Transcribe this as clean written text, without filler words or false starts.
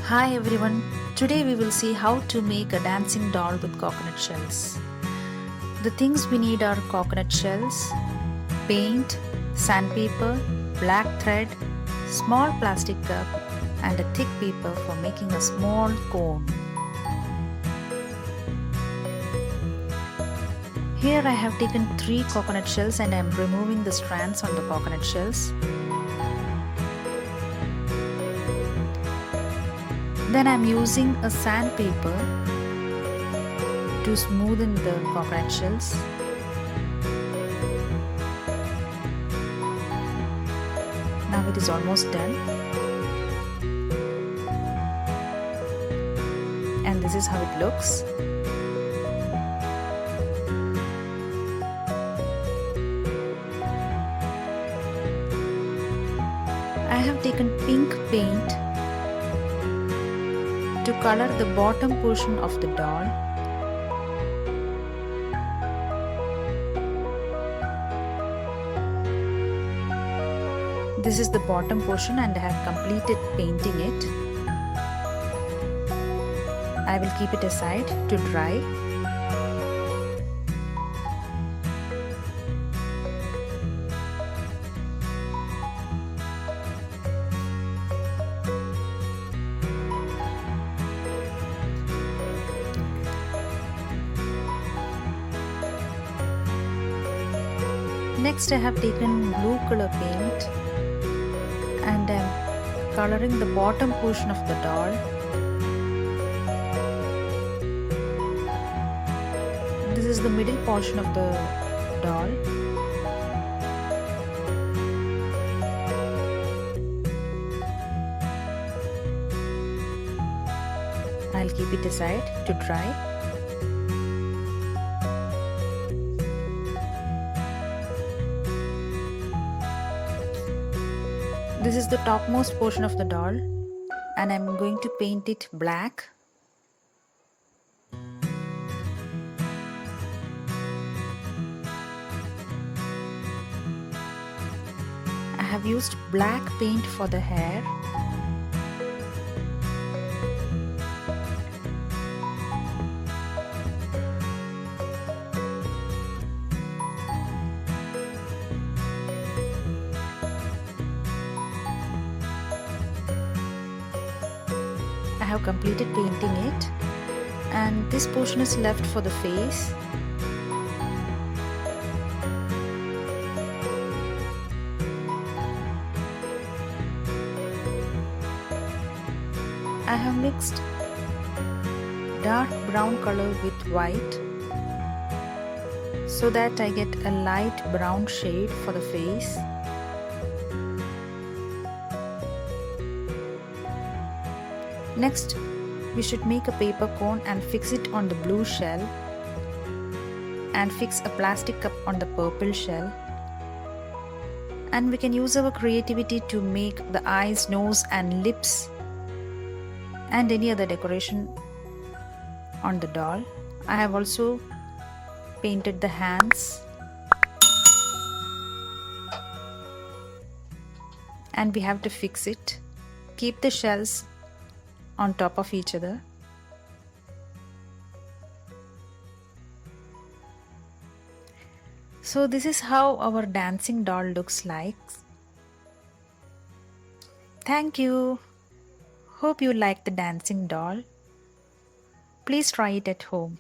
Hi everyone, today we will see how to make a dancing doll with coconut shells. The things we need are coconut shells, paint, sandpaper, black thread, small plastic cup and a thick paper for making a small cone. Here I have taken 3 coconut shells and I am removing the strands on the coconut shells. Then I am using a sandpaper to smoothen the coconut shells. Now it is almost done. And this is how it looks. I have taken pink paint to color the bottom portion of the doll. This is the bottom portion and I have completed painting it. I will keep it aside to dry. Next I have taken blue color paint and I am coloring the bottom portion of the doll. This is the middle portion of the doll. I'll keep it aside to dry. This is the topmost portion of the doll and I'm going to paint it black. I have used black paint for the hair. I have completed painting it and this portion is left for the face. I have mixed dark brown color with white so that I get a light brown shade for the face. Next, we should make a paper cone and fix it on the blue shell and fix a plastic cup on the purple shell. And we can use our creativity to make the eyes, nose and lips and any other decoration on the doll. I have also painted the hands and we have to fix it. Keep the shells on top of each other. So this is how our dancing doll looks like. Thank you. Hope you like the dancing doll. Please try it at home.